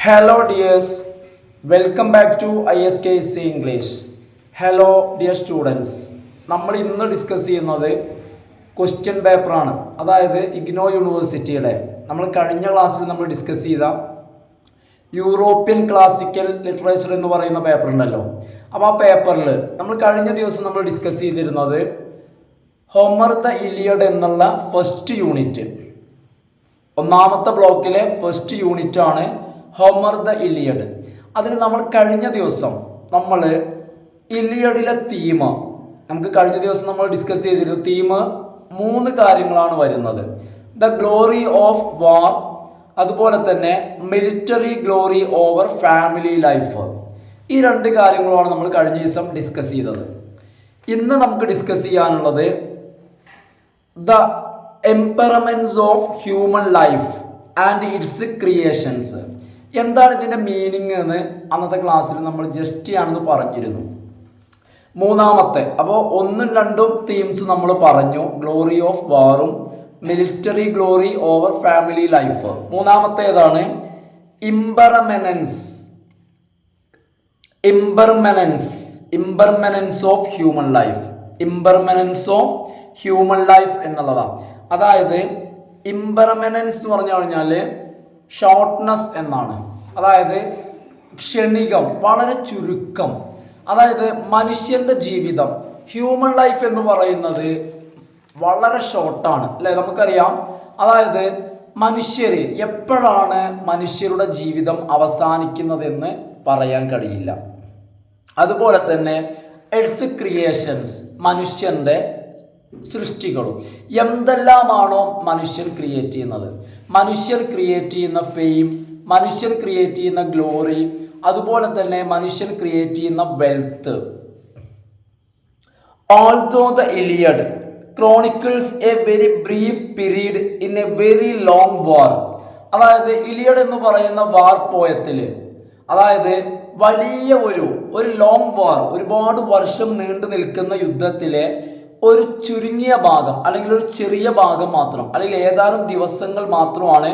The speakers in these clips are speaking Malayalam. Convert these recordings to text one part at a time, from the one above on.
Hello dears, welcome back to ISKC English. Hello dear students. നമ്മൾ ഇന്ന് ഡിസ്കസ് ചെയ്യുന്നത് ക്വസ്റ്റ്യൻ പേപ്പറാണ്. അതായത് ഇഗ്നോ യൂണിവേഴ്സിറ്റിയുടെ നമ്മൾ കഴിഞ്ഞ ക്ലാസ്സിൽ നമ്മൾ ഡിസ്കസ് ചെയ്ത യൂറോപ്യൻ ക്ലാസിക്കൽ ലിറ്ററേച്ചർ എന്ന് പറയുന്ന പേപ്പർ ഉണ്ടല്ലോ. അപ്പോൾ ആ പേപ്പറിൽ നമ്മൾ കഴിഞ്ഞ ദിവസം നമ്മൾ ഡിസ്കസ് ചെയ്തിരുന്നത് ഹോമർ ദ ഇലിയഡ് എന്നുള്ള ഫസ്റ്റ് യൂണിറ്റ്, ഒന്നാമത്തെ ബ്ലോക്കിലെ ഫസ്റ്റ് യൂണിറ്റ് ആണ് ഹോമർ ദ ഇലിയഡ്. അതിന് നമ്മൾ കഴിഞ്ഞ ദിവസം നമ്മൾ ഇലിയഡിലെ തീം നമുക്ക് കഴിഞ്ഞ ദിവസം നമ്മൾ ഡിസ്കസ് ചെയ്തിരുന്നു. തീം 3 കാര്യങ്ങളാണ് വരുന്നത്. ദ ഗ്ലോറി ഓഫ് വാർ, അതുപോലെ തന്നെ military glory over family life. ഈ 2 കാര്യങ്ങളുമാണ് നമ്മൾ കഴിഞ്ഞ ദിവസം ഡിസ്കസ് ചെയ്തത്. ഇന്ന് നമുക്ക് ഡിസ്കസ് ചെയ്യാനുള്ളത് the impermanence of human life and its creations. എന്താണ് ഇതിൻ്റെ മീനിങ് എന്ന് അന്നത്തെ ക്ലാസ്സിൽ നമ്മൾ ജസ്റ്റ് ആണെന്ന് പറഞ്ഞിരുന്നു. മൂന്നാമത്തെ, അപ്പോൾ 1ഉം 2ഉം തീംസ് നമ്മൾ പറഞ്ഞു, ഗ്ലോറി ഓഫ് വാറും military glory over family life. മൂന്നാമത്തേതാണ് impermanence of human life. Impermanence of human life എന്നുള്ളതാണ്. അതായത് ഇംപർമനൻസ് എന്ന് പറഞ്ഞു കഴിഞ്ഞാൽ ഷോർട്ട്നെസ് എന്നാണ്. അതായത് ക്ഷണികം, വളരെ ചുരുക്കം. അതായത് മനുഷ്യന്റെ ജീവിതം, ഹ്യൂമൻ ലൈഫ് എന്ന് പറയുന്നത് വളരെ ഷോർട്ടാണ് അല്ലേ, നമുക്കറിയാം. അതായത് മനുഷ്യർ എപ്പോഴാണ് മനുഷ്യരുടെ ജീവിതം അവസാനിക്കുന്നതെന്ന് പറയാൻ കഴിയില്ല. അതുപോലെ തന്നെ ഇറ്റ്സ് ക്രിയേഷൻസ്, മനുഷ്യന്റെ സൃഷ്ടികളും എന്തെല്ലാമാണോ മനുഷ്യൻ ക്രിയേറ്റ് ചെയ്യുന്നത്, മനുഷ്യർ ക്രിയേറ്റ് ചെയ്യുന്ന ഫെയിം, മനുഷ്യൻ ക്രിയേറ്റ് ചെയ്യുന്ന ഗ്ലോറി, അതുപോലെ തന്നെ മനുഷ്യൻ ക്രിയേറ്റ് ചെയ്യുന്ന wealth. Although the Iliad chronicles a very brief period in a very long war. അതായത് ഇലിയഡ് എന്ന് പറയുന്ന വാർ പോയത്തിൽ, അതായത് വലിയ ഒരു ലോങ് വാർ, ഒരുപാട് വർഷം നീണ്ടു നിൽക്കുന്ന യുദ്ധത്തിലെ ഒരു ചുരുങ്ങിയ ഭാഗം അല്ലെങ്കിൽ ഒരു ചെറിയ ഭാഗം മാത്രം, അല്ലെങ്കിൽ ഏതാനും ദിവസങ്ങൾ മാത്രമാണ്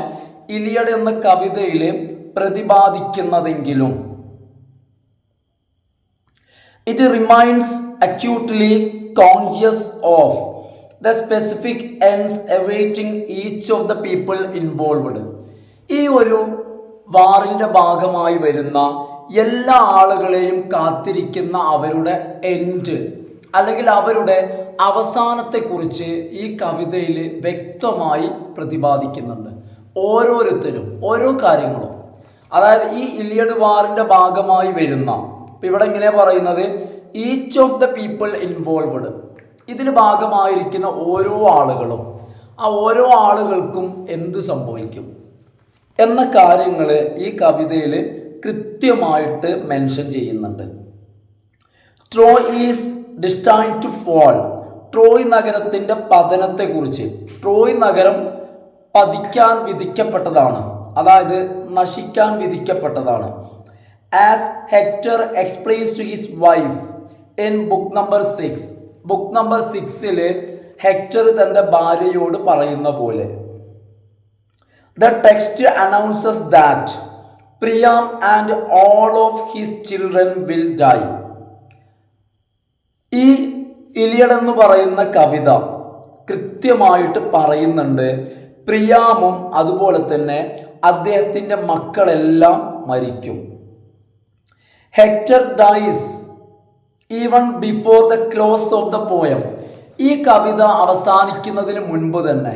ഇലിയഡ് എന്ന കവിതയിൽ പ്രതിപാദിക്കുന്നതെങ്കിലും it remains acutely conscious of the specific ends awaiting each of the people involved. ഈ ഒരു വാറിന്റെ ഭാഗമായി വരുന്ന എല്ലാ ആളുകളെയും കാത്തിരിക്കുന്ന അവരുടെ എൻഡ് അല്ലെങ്കിൽ അവരുടെ അവസാനത്തെക്കുറിച്ച് ഈ കവിതയിൽ വ്യക്തമായി പ്രതിപാദിക്കുന്നുണ്ട്. ഓരോരുത്തരും ഓരോ കാര്യങ്ങളും, അതായത് ഈ ഇലിയഡ് വാറിന്റെ ഭാഗമായി വരുന്ന, ഇവിടെ ഇങ്ങനെ പറയുന്നത് each of the people involved, ഇതിൽ ഭാഗമായിരിക്കുന്ന ഓരോ ആളുകളും, ആ ഓരോ ആളുകൾക്കും എന്ത് സംഭവിക്കും എന്ന കാര്യങ്ങൾ ഈ കവിതയിൽ കൃത്യമായിട്ട് മെൻഷൻ ചെയ്യുന്നുണ്ട്. Troy is destined to fall. Troy നഗരത്തിന്റെ പതനത്തെക്കുറിച്ച്, ട്രോയ് നഗരം പതിക്കാൻ വിധിക്കപ്പെട്ടതാണ്, അതായത് നശിക്കാൻ വിധിക്കപ്പെട്ടതാണ്. As Hector explains to his wife in book number 6. Book number 6 Hector തന്റെ ഭാര്യയോട് പറയുന്ന പോലെ. The text announces that Priam and all of his children will die. ഈ ഇലിയഡ് എന്ന് പറയുന്ന കവിത കൃത്യമായിട്ട് പറയുന്നുണ്ട് പ്രിയാമും അതുപോലെ തന്നെ അദ്ദേഹത്തിന്റെ മക്കളെല്ലാം മരിക്കും. Hector dies even before the close of the poem. ഈ കവിത അവസാനിക്കുന്നതിന് മുൻപ് തന്നെ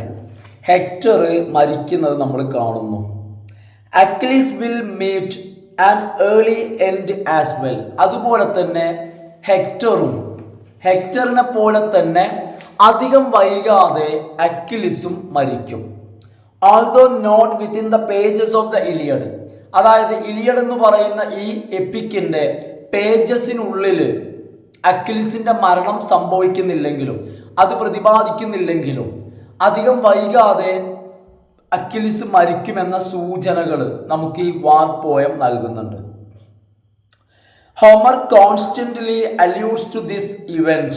ഹെക്ടർ മരിക്കുന്നത് നമ്മൾ കാണുന്നു. Achilles will meet and early end as well. അതുപോലെ തന്നെ ഹെക്ടറിനെ പോലെ തന്നെ അധികം വൈകാതെ അക്വിലിസും മരിക്കും. Although not within the pages of the Iliad. അതായത് ഇലിയഡ് എന്ന് പറയുന്ന ഈ എപ്പിക്കിന്റെ പേജസിനുള്ളിൽ അക്വിലിസിന്റെ മരണം സംഭവിക്കുന്നില്ലെങ്കിലും, അത് പ്രതിപാദിക്കുന്നില്ലെങ്കിലും, അധികം വൈകാതെ അക്വിലിസ് മരിക്കുമെന്ന സൂചനകൾ നമുക്ക് ഈ വാർ പോയം നൽകുന്നുണ്ട്. Homer constantly alludes to this event,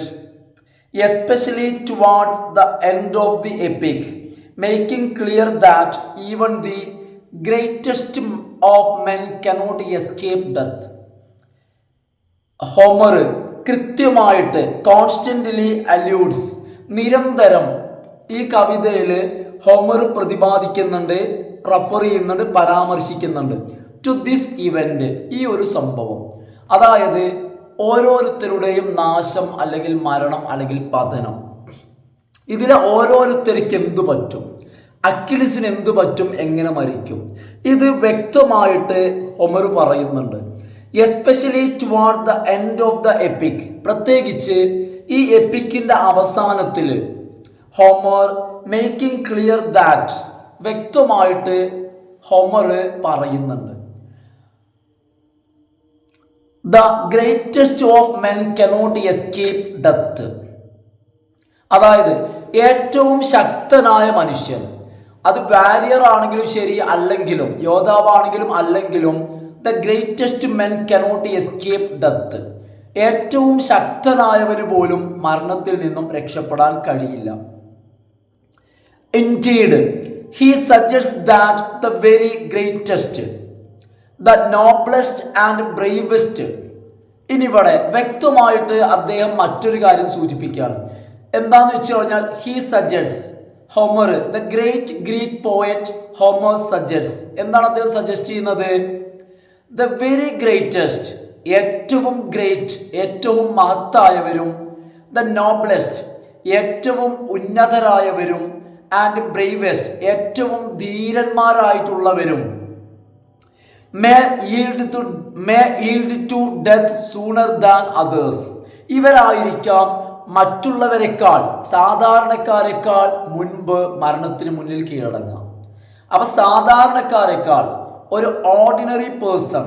especially towards the end of the epic, making clear that even the greatest of men cannot escape death. Homer കൃത്യമായിട്ട് കോൺസ്റ്റന്റ്ലി അല്യൂഡ്സ്, നിരന്തരം ഈ കവിതയിൽ ഹോമർ പ്രതിപാദിക്കുന്നുണ്ട്, റെഫർ ചെയ്യുന്നുണ്ട്, പരാമർശിക്കുന്നുണ്ട് ടു ദിസ് ഇവന്റ്, ഈ ഒരു സംഭവം. അതായത് ഓരോരുത്തരുടെയും നാശം അല്ലെങ്കിൽ മരണം അല്ലെങ്കിൽ പതനം. ഇതിലെ ഓരോരുത്തർക്ക് എന്തു പറ്റും, അക്കിലിസിന് എന്തു പറ്റും, എങ്ങനെ മരിക്കും, ഇത് വ്യക്തമായിട്ട് ഹോമർ പറയുന്നുണ്ട്. Especially toward the end of the EPIC, പ്രത്യേകിച്ച് ഈ എപ്പിക്കിന്റെ അവസാനത്തിൽ ഹോമർ മേക്കിംഗ് ക്ലിയർ ദാറ്റ്, വ്യക്തമായിട്ട് ഹോമർ പറയുന്നുണ്ട് the greatest of men cannot escape death. അതായത് ഏറ്റവും ശക്തനായ മനുഷ്യൻ, അത് വാരിയർ ആണെങ്കിലും ശരി, അല്ലെങ്കിലും യോദ്ധാവാണെങ്കിലും അല്ലെങ്കിലും, the greatest men cannot escape death, ഏറ്റവും ശക്തനായവന് പോലും മരണത്തിൽ നിന്നും രക്ഷപ്പെടാൻ കഴിയില്ല. Indeed, he suggests that the very greatest, the noblest and bravest. ഇനിവിടെ വ്യക്തമായിട്ട് അദ്ദേഹം മറ്റൊരു കാര്യം സൂചിപ്പിക്കുകയാണ്. എന്താന്ന് വെച്ച് കഴിഞ്ഞാൽ he suggests, Homer, the great Greek poet Homer suggests, എന്താണ് അദ്ദേഹം സജസ്റ്റ് ചെയ്യുന്നത്? ദ വെരി ഗ്രേറ്റസ്റ്റ്, ഏറ്റവും ഗ്രേറ്റ്, ഏറ്റവും മഹത്തായവരും, ദ നോബ്ലെസ്റ്റ്, ഏറ്റവും ഉന്നതരായവരും, ആൻഡ് ബ്രേവസ്റ്റ്, ഏറ്റവും ധീരന്മാരായിട്ടുള്ളവരും, may yield to death sooner than others, ഇവരായിരിക്കാം മറ്റുള്ളവരെക്കാൾ, സാധാരണക്കാരെക്കാൾ മുൻപ് മരണത്തിന് മുന്നിൽ കീഴടങ്ങാം. അപ്പൊ സാധാരണക്കാരെക്കാൾ, ഒരു ഓർഡിനറി പേഴ്സൺ,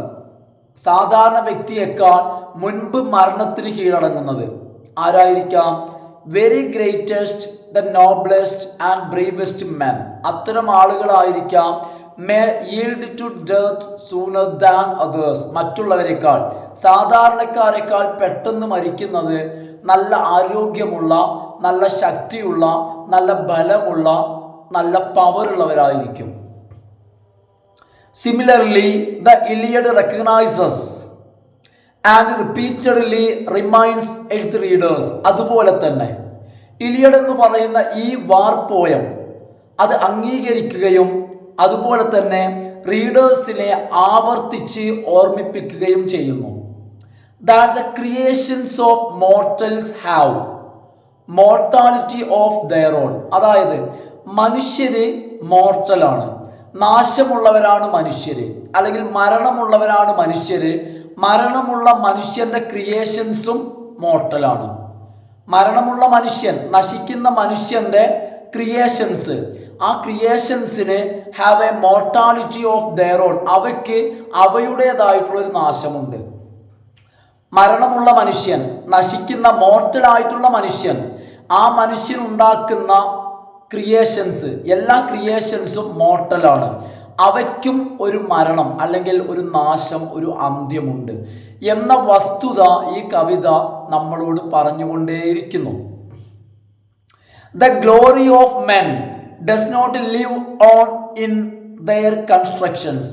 സാധാരണ വ്യക്തിയേക്കാൾ മുൻപ് മരണത്തിന് കീഴടങ്ങുന്നത് ആരായിരിക്കാം? Very greatest, the noblest and bravest men, അത്തരം ആളുകളായിരിക്കാം. May yield to death sooner than others, മറ്റുള്ളവരെക്കാൾ, സാധാരണക്കാരെക്കാൾ പെട്ടെന്ന് മരിക്കുന്നത് നല്ല ആരോഗ്യമുള്ള, നല്ല ശക്തിയുള്ള, നല്ല ബലമുള്ള, നല്ല പവറുള്ളവരായിരിക്കും. Similarly the Iliad recognises and repeatedly reminds its readers, അതുപോലെ തന്നെ ഇലിയഡ് എന്ന് പറയുന്ന ഈ വാർ പോയം അത് അംഗീകരിക്കുകയും അതുപോലെ തന്നെ റീഡേഴ്സിനെ ആവർത്തിച്ച് ഓർമ്മിപ്പിക്കുകയും ചെയ്യുന്നു. That the creations of mortals have mortality of their own, അതായത് മനുഷ്യര് മോർട്ടലാണ്, നാശമുള്ളവരാണ് മനുഷ്യര്, അല്ലെങ്കിൽ മരണമുള്ളവരാണ് മനുഷ്യര്. മരണമുള്ള മനുഷ്യന്റെ ക്രിയേഷൻസും മോർട്ടലാണ്. മരണമുള്ള മനുഷ്യൻ, നശിക്കുന്ന മനുഷ്യന്റെ ക്രിയേഷൻസ്, ആ ക്രിയേഷൻസിന് have a mortality of their own, അവയ്ക്ക് അവയുടേതായിട്ടുള്ളൊരു നാശമുണ്ട്. മരണമുള്ള മനുഷ്യൻ, നശിക്കുന്ന മോർട്ടലായിട്ടുള്ള മനുഷ്യൻ, ആ മനുഷ്യൻ ഉണ്ടാക്കുന്ന ക്രിയേഷൻസ്, എല്ലാ ക്രിയേഷൻസും മോർട്ടലാണ്. അവയ്ക്കും ഒരു മരണം അല്ലെങ്കിൽ ഒരു നാശം, ഒരു അന്ത്യമുണ്ട് എന്ന വസ്തുത ഈ കവിത നമ്മളോട് പറഞ്ഞുകൊണ്ടേയിരിക്കുന്നു. The glory of men does not live on in their constructions,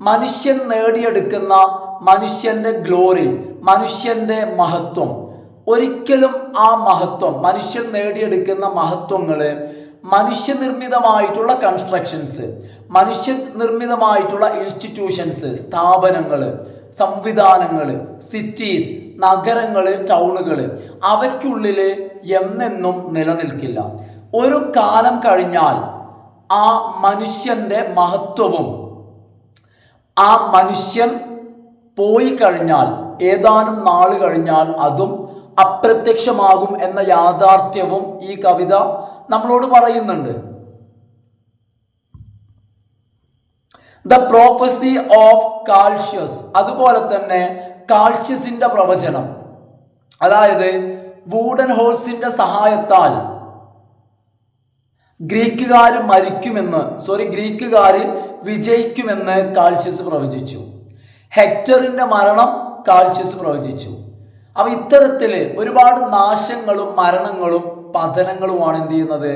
മനുഷ്യൻ നേടിയെടുക്കുന്ന മനുഷ്യന്റെ ഗ്ലോറി, മനുഷ്യന്റെ മഹത്വം, ഒരിക്കലും ആ മഹത്വം, മനുഷ്യൻ നേടിയെടുക്കുന്ന മഹത്വങ്ങള് മനുഷ്യനിർമ്മിതമായിട്ടുള്ള കൺസ്ട്രക്ഷൻസ്, മനുഷ്യനിർമ്മിതമായിട്ടുള്ള ഇൻസ്റ്റിറ്റ്യൂഷൻസ്, സ്ഥാപനങ്ങള്, സംവിധാനങ്ങള്, സിറ്റീസ്, നഗരങ്ങള്, ടൗണുകള്, അവയ്ക്കുള്ളില് എന്നെന്നും നിലനിൽക്കില്ല. ഒരു കാലം കഴിഞ്ഞാൽ ആ മനുഷ്യന്റെ മഹത്വവും, ആ മനുഷ്യൻ പോയി കഴിഞ്ഞാൽ, ഏതാനും നാള് കഴിഞ്ഞാൽ അതും അപ്രത്യക്ഷമാകും എന്ന യാഥാർത്ഥ്യവും ഈ കവിത നമ്മളോട് പറയുന്നുണ്ട്. ദ പ്രോഫസി ഓഫ് കാൾഷ്യസ്, അതുപോലെ തന്നെ കാൾഷ്യസിന്റെ പ്രവചനം, അതായത് വൂഡൻ ഹോഴ്സിന്റെ സഹായത്താൽ ഗ്രീക്കുകാർ വിജയിക്കുമെന്ന് കാൾഷ്യസ് പ്രവചിച്ചു. ഹെക്ടറിന്റെ മരണം കാൾഷ്യസ് പ്രവചിച്ചു. അപ്പൊ ഇത്തരത്തില് ഒരുപാട് നാശങ്ങളും മരണങ്ങളും പതനങ്ങളുമാണ് എന്ത് ചെയ്യുന്നത്?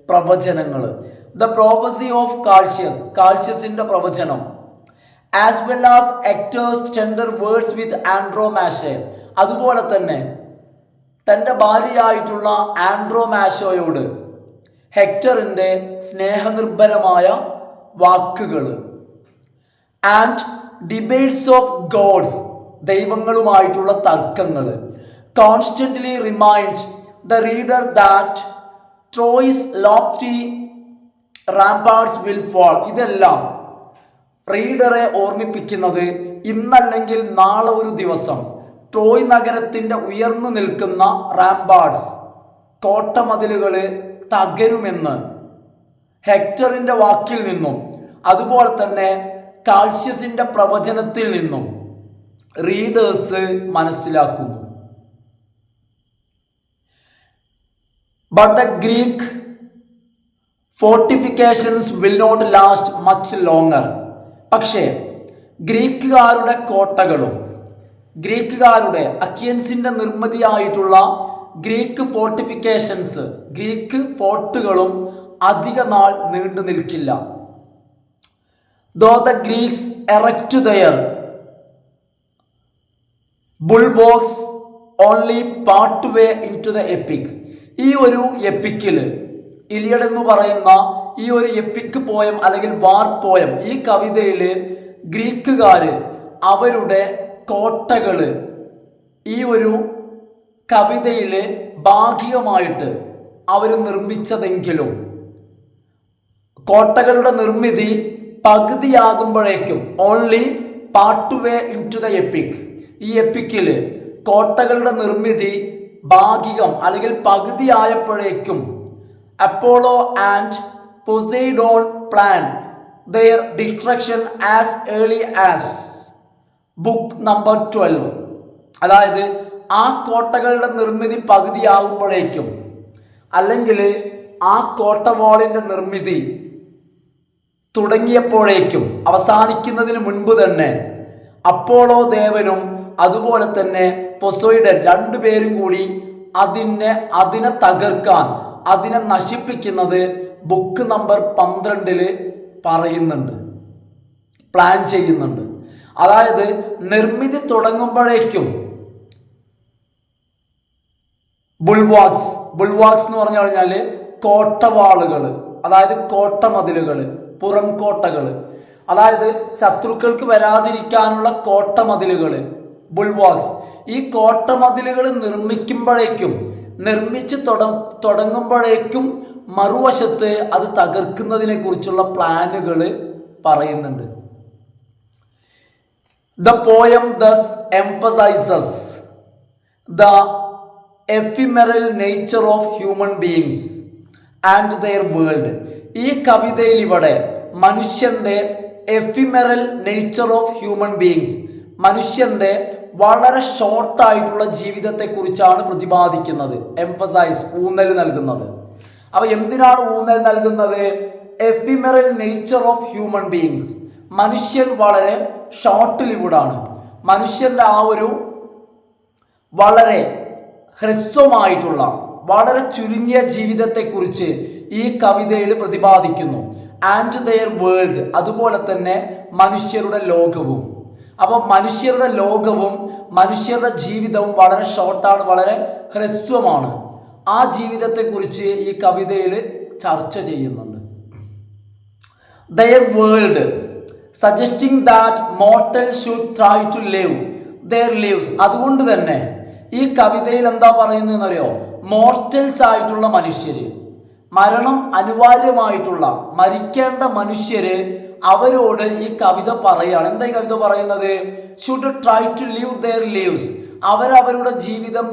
പ്രവചനങ്ങൾ. ദ പ്രോഫസി ഓഫ് കാൾഷ്യസ്, കാൾഷ്യസിന്റെ പ്രവചനം. As well as Hector's tender words with Andromache, അതുപോലെ തന്നെ തൻ്റെ ഭാര്യയായിട്ടുള്ള ആൻഡ്രോമാഷോയോട് ഹെക്ടറിൻ്റെ സ്നേഹനിർഭരമായ വാക്കുകൾ. ആൻഡ് ഡിബേറ്റ്സ് ഓഫ് ഗോഡ്സ്, ദൈവങ്ങളുമായിട്ടുള്ള തർക്കങ്ങൾ. Constantly remind the reader that Troy's lofty ramparts will fall. ഇതെല്ലാം റീഡറെ ഓർമ്മിപ്പിക്കുന്നത് ഇന്നല്ലെങ്കിൽ നാളെ ഒരു ദിവസം ട്രോയ് നഗരത്തിന്റെ ഉയർന്നു നിൽക്കുന്ന റാംപാർട്സ്, കോട്ടമതിലുകൾ തകരുമെന്ന് ഹെക്ടറിന്റെ വാക്കിൽ നിന്നും അതുപോലെ തന്നെ കാൾഷ്യസിന്റെ പ്രവചനത്തിൽ നിന്നും റീഡേഴ്സ് മനസ്സിലാക്കുന്നു. But the Greek fortifications will not last much longer. പക്ഷേ ഗ്രീക്കുകാരുടെ കോട്ടകളും ഗ്രീക്കുകാരുടെ അക്കിയൻസിന്റെ നിർമ്മിതിയായിട്ടുള്ള ഗ്രീക്ക് ഫോർട്ടിഫിക്കേഷൻസ്, ഗ്രീക്ക് ഫോർട്ടുകളും അധിക നാൾ നീണ്ടു നിൽക്കില്ല. Though the Greeks erect their bulwarks only part way into the epic. ഈ ഒരു എപ്പിക്കിൽ, ഇലിയഡ് എന്ന് പറയുന്ന ഈ ഒരു എപ്പിക് പോയം അല്ലെങ്കിൽ വാർ പോയം, ഈ കവിതയിൽ ഗ്രീക്കുകാര് അവരുടെ കോട്ടകള് ഈ ഒരു കവിതയിൽ ഭാഗികമായിട്ട് അവർ നിർമ്മിച്ചതെങ്കിലും കോട്ടകളുടെ നിർമ്മിതി പകുതിയാകുമ്പോഴേക്കും only part way into the epic, ഈ എപ്പിക്കിൽ കോട്ടകളുടെ നിർമ്മിതി ഭാഗികം അല്ലെങ്കിൽ പകുതിയായപ്പോഴേക്കും Apollo and Poseidon plan their destruction as early as book number 12. അതായത് ആ കോട്ടകളുടെ നിർമ്മിതി പകുതിയാകുമ്പോഴേക്കും അല്ലെങ്കിൽ ആ കോട്ട വാളിന്റെ നിർമ്മിതി തുടങ്ങിയപ്പോഴേക്കും അവസാനിക്കുന്നതിന് മുൻപ് തന്നെ അപ്പോളോ ദേവനും അതുപോലെ തന്നെ പൊസൈഡൻ രണ്ടുപേരും കൂടി അതിനെ തകർക്കാൻ, അതിനെ നശിപ്പിക്കുന്നത് ബുക്ക് നമ്പർ 12 പറയുന്നുണ്ട്, പ്ലാൻ ചെയ്യുന്നുണ്ട്. അതായത് നിർമ്മിതി തുടങ്ങുമ്പോഴേക്കും ബുൾവാക്സ് എന്ന് പറഞ്ഞു കഴിഞ്ഞാൽ കോട്ടവാളുകൾ, അതായത് കോട്ടമതിലുകൾ, പുറം കോട്ടകൾ, അതായത് ശത്രുക്കൾക്ക് വരാതിരിക്കാനുള്ള കോട്ടമതിലുകൾ, ബുൾവാക്സ്. ഈ കോട്ടമതിലുകൾ നിർമ്മിച്ച് തുടങ്ങുമ്പോഴേക്കും മറുവശത്ത് അത് തകർക്കുന്നതിനെ കുറിച്ചുള്ള പ്ലാനുകൾ പറയുന്നുണ്ട്. The poem thus emphasizes the ephemeral nature of human beings and their world. ഈ കവിതയിൽ ഇവിടെ മനുഷ്യന്റെ ephemeral nature of human beings, മനുഷ്യന്റെ വളരെ ഷോർട്ടായിട്ടുള്ള ജീവിതത്തെ കുറിച്ചാണ് പ്രതിപാദിക്കുന്നത്. എംഫസൈസ്, ഊന്നൽ നൽകുന്നത്. അപ്പൊ എന്തിനാണ് ഊന്നൽ നൽകുന്നത്? എഫിമെറൽ നേച്ചർ ഓഫ് ഹ്യൂമൻ ബീയിങ്സ്. മനുഷ്യൻ വളരെ ഷോർട്ട് ലിവ്ഡാണ്. മനുഷ്യന്റെ ആ ഒരു വളരെ ഹ്രസ്വമായിട്ടുള്ള വളരെ ചുരുങ്ങിയ ജീവിതത്തെക്കുറിച്ച് ഈ കവിതയിൽ പ്രതിപാദിക്കുന്നു. ആൻഡ് ദെയർ വേൾഡ്, അതുപോലെ തന്നെ മനുഷ്യരുടെ ലോകവും. അപ്പോൾ മനുഷ്യരുടെ ലോകവും മനുഷ്യരുടെ ജീവിതവും വളരെ ഷോർട്ടാണ്, വളരെ ഹ്രസ്വമാണ്. ആ ജീവിതത്തെക്കുറിച്ച് ഈ കവിതയിൽ ചർച്ച ചെയ്യുന്നുണ്ട്. Their world suggesting that mortal should try to live their lives. അതുകൊണ്ട് തന്നെ ഈ കവിതയിൽ എന്താ പറയുന്നതെന്നറിയോ? മോർട്ടൽസ് ആയിട്ടുള്ള മനുഷ്യര്, മരണം അനിവാര്യമായിട്ടുള്ള മരിക്കേണ്ട മനുഷ്യര്, അവരോട് ഈ കവിത പറയാണ്. എന്താ ഈ കവിത പറയുന്നത്? Should try to live their lives. അവരവരുടെ ജീവിതം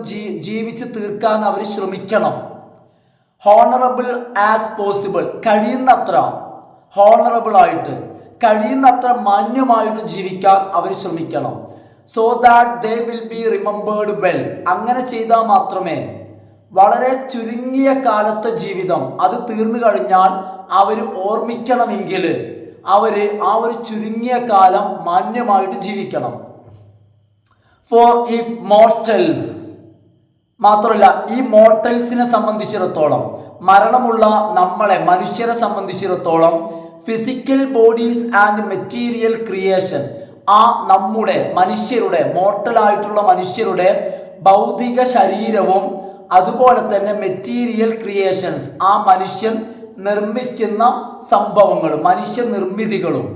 ജീവിച്ച് തീർക്കാൻ അവർ ശ്രമിക്കണം. ഹോണറബിൾ ആസ് പോസിബിൾ, കഴിയുന്നത്ര ഹോണറബിൾ ആയിട്ട്, കഴിയുന്നത്ര മാന്യമായിട്ട് ജീവിക്കാൻ അവർ ശ്രമിക്കണം. So that they will be remembered well. അങ്ങനെ ചെയ്താൽ മാത്രമേ വളരെ ചുരുങ്ങിയ കാലത്തെ ജീവിതം അത് തീർന്നു കഴിഞ്ഞാൽ അവർ ഓർമ്മിക്കണമെങ്കിൽ അവര് ആ ഒരു ചുരുങ്ങിയ കാലം മാന്യമായിട്ട് ജീവിക്കണം. ഫോർ ഇഫ് മോർട്ടൽസ്, മാത്രമല്ല ഈ മോർട്ടൽസിനെ സംബന്ധിച്ചിടത്തോളം, മരണമുള്ള നമ്മളെ മനുഷ്യരെ സംബന്ധിച്ചിടത്തോളം physical bodies and material creation, ആ നമ്മുടെ മനുഷ്യരുടെ മോർട്ടലായിട്ടുള്ള മനുഷ്യരുടെ ഭൗതിക ശരീരവും അതുപോലെ തന്നെ മെറ്റീരിയൽ ക്രിയേഷൻസ്, ആ മനുഷ്യൻ നിർമ്മിക്കുന്ന സംഭവങ്ങളും മനുഷ്യ നിർമ്മിതികളും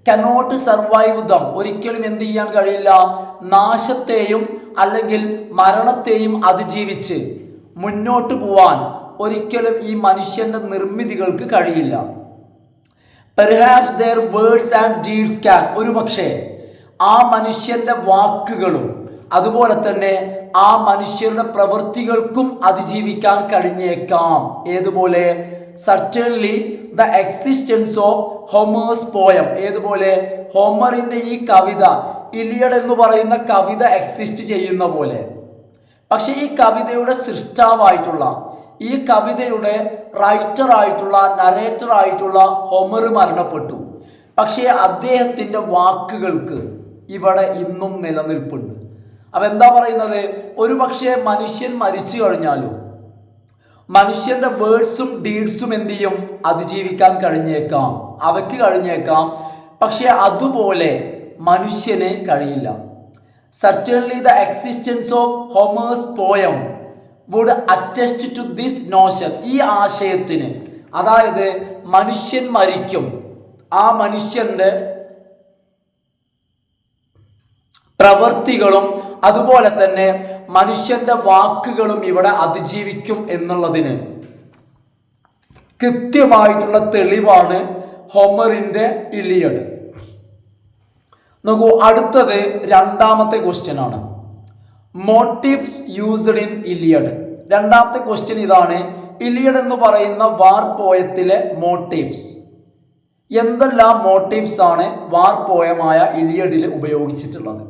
കനോട്ട് സർവൈവ് ദം, ഒരിക്കലും എന്ത് ചെയ്യാൻ കഴിയില്ല, നാശത്തെയും അല്ലെങ്കിൽ മരണത്തെയും അതിജീവിച്ച് മുന്നോട്ട് പോവാൻ ഒരിക്കലും ഈ മനുഷ്യന്റെ നിർമ്മിതികൾക്ക് കഴിയില്ല. Perhaps their words and deeds can, ഒരുപക്ഷെ ആ മനുഷ്യന്റെ വാക്കുകളും അതുപോലെ തന്നെ ആ മനുഷ്യരുടെ പ്രവൃത്തികൾക്കും അതിജീവിക്കാൻ കഴിഞ്ഞേക്കാം. ഏതുപോലെ? certainly the existence of Homer's poem, ഏതുപോലെ? ഹോമറിന്റെ ഈ കവിത, ഇലിയഡ് എന്ന് പറയുന്ന കവിത എക്സിസ്റ്റ് ചെയ്യുന്ന പോലെ. പക്ഷെ ഈ കവിതയുടെ സൃഷ്ടാവായിട്ടുള്ള, ഈ കവിതയുടെ റൈറ്റർ ആയിട്ടുള്ള, നരേറ്റർ ആയിട്ടുള്ള ഹോമർ മരണപ്പെട്ടു. പക്ഷേ അദ്ദേഹത്തിന്റെ വാക്കുകൾക്ക് ഇവിടെ ഇന്നും നിലനിൽപ്പുണ്ട്. അപ്പൊ എന്താ പറയുന്നത്? ഒരു പക്ഷേ മനുഷ്യൻ മരിച്ചു കഴിഞ്ഞാലും മനുഷ്യന്റെ വേർഡ്സും ഡീഡ്സും എന്ത് ചെയ്യും? അതിജീവിക്കാൻ കഴിഞ്ഞേക്കാം, അവയ്ക്ക് കഴിഞ്ഞേക്കാം. പക്ഷെ അതുപോലെ മനുഷ്യന് കഴിയില്ല. certainly the existence of Homer's poem would attest to this notion, ഈ ആശയത്തിന്, അതായത് മനുഷ്യൻ മരിക്കും, ആ മനുഷ്യന്റെ പ്രവൃത്തികളും അതുപോലെ തന്നെ മനുഷ്യന്റെ വാക്കുകളും ഇവിടെ അതിജീവിക്കും എന്നുള്ളതിന് കൃത്യമായിട്ടുള്ള തെളിവാണ് ഹോമറിന്റെ ഇലിയഡ്. നോക്കൂ, അടുത്തത് രണ്ടാമത്തെ ക്വസ്റ്റ്യൻ ആണ്. Motifs used in Iliad. രണ്ടാമത്തെ ക്വസ്റ്റ്യൻ ഇതാണ്. ഇലിയഡ് എന്ന് പറയുന്ന വാർ പോയത്തിലെ മോട്ടീവ്സ്, എന്തെല്ലാം മോട്ടീവ്സ് ആണ് വാർ പോയമായ ഇലിയഡിൽ ഉപയോഗിച്ചിട്ടുള്ളത്?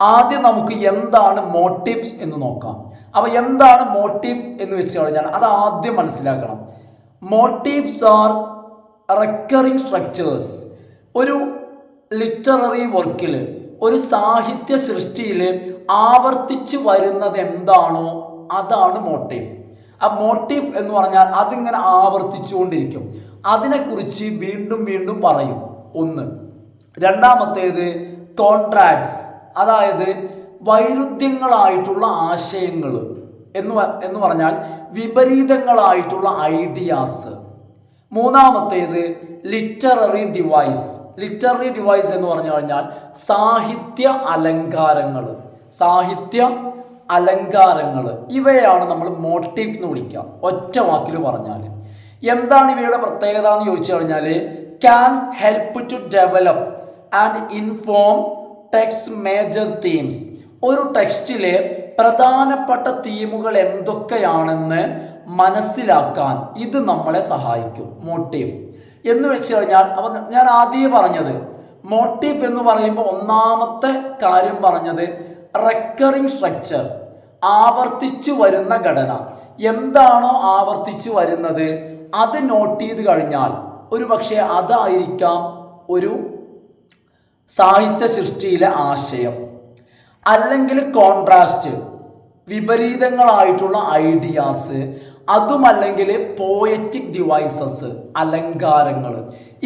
ആദ്യം നമുക്ക് എന്താണ് മോട്ടീവ്സ് എന്ന് നോക്കാം. അപ്പൊ എന്താണ് മോട്ടീവ് എന്ന് വെച്ച് കഴിഞ്ഞാൽ അത് ആദ്യം മനസ്സിലാക്കണം. Motives are recurring structures. ഒരു ലിറ്റററി വർക്കിൽ, ഒരു സാഹിത്യ സൃഷ്ടിയിൽ ആവർത്തിച്ച് വരുന്നത് എന്താണോ അതാണ് മോട്ടീവ്. ആ മോട്ടീവ് എന്ന് പറഞ്ഞാൽ അതിങ്ങനെ ആവർത്തിച്ചുകൊണ്ടിരിക്കും, അതിനെക്കുറിച്ച് വീണ്ടും വീണ്ടും പറയും. ഒന്ന്. രണ്ടാമത്തേത് കോൺട്രാക്ട്സ്, അതായത് വൈരുദ്ധ്യങ്ങളായിട്ടുള്ള ആശയങ്ങൾ എന്ന് പറഞ്ഞാൽ വിപരീതങ്ങളായിട്ടുള്ള ഐഡിയാസ്. മൂന്നാമത്തേത് ലിറ്റററി ഡിവൈസ്. ലിറ്റററി ഡിവൈസ് എന്ന് പറഞ്ഞു കഴിഞ്ഞാൽ സാഹിത്യ അലങ്കാരങ്ങൾ, സാഹിത്യ അലങ്കാരങ്ങൾ. ഇവയാണ് നമ്മൾ മോട്ടീവ് എന്ന് വിളിക്കുക. ഒറ്റ വാക്കിൽ പറഞ്ഞാൽ എന്താണ് ഇവയുടെ പ്രത്യേകത എന്ന് ചോദിച്ചു കഴിഞ്ഞാൽ, can help to develop and inform text major themes. ഒരു ടെക്സ്റ്റിലെ പ്രധാനപ്പെട്ട തീമുകൾ എന്തൊക്കെയാണെന്ന് മനസ്സിലാക്കാൻ ഇത് നമ്മളെ സഹായിക്കും. മോട്ടീവ് എന്ന് വെച്ച് കഴിഞ്ഞാൽ, അപ്പൊ ഞാൻ ആദ്യം പറഞ്ഞത് മോട്ടീവ് എന്ന് പറയുമ്പോൾ ഒന്നാമത്തെ കാര്യം പറഞ്ഞത് റെക്കറിംഗ് സ്ട്രക്ചർ, ആവർത്തിച്ചു വരുന്ന ഘടന. എന്താണോ ആവർത്തിച്ചു വരുന്നത് അത് നോട്ട് ചെയ്ത് കഴിഞ്ഞാൽ ഒരു പക്ഷേ അതായിരിക്കാം ഒരു സാഹിത്യ സൃഷ്ടിയിലെ ആശയം. അല്ലെങ്കിൽ കോൺട്രാസ്റ്റ്, വിപരീതങ്ങളായിട്ടുള്ള ഐഡിയാസ്, അതുമല്ലെങ്കിൽ പോയറ്റിക് ഡിവൈസസ്, അലങ്കാരങ്ങൾ.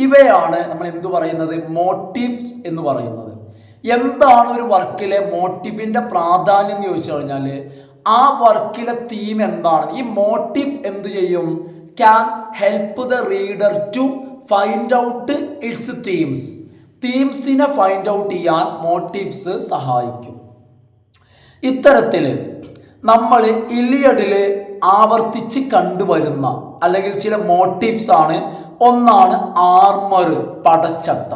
ഇവയാണ് നമ്മൾ എന്തു പറയുന്നത്? മോട്ടീവ്സ് എന്ന് പറയുന്നത്. എന്താണ് ഒരു വർക്കിലെ മോട്ടീവിന്റെ പ്രാധാന്യം എന്ന് ചോദിച്ചു കഴിഞ്ഞാൽ, ആ വർക്കിലെ തീം എന്താണ്? ഈ മോട്ടീവ് എന്ത് ചെയ്യും? Can help the reader to find out its themes. തീംസിനെ ഫൈൻഡ് ഔട്ട് ചെയ്യാൻ മോട്ടീവ്സ് സഹായിക്കും. ഇത്തരത്തിൽ നമ്മൾ ഇലിയഡിൽ ആവർത്തിച്ച് കണ്ടുവരുന്ന അല്ലെങ്കിൽ ചില മോട്ടീവ്സ് ആണ്. ഒന്നാണ് ആർമർ, പടച്ചട്ട.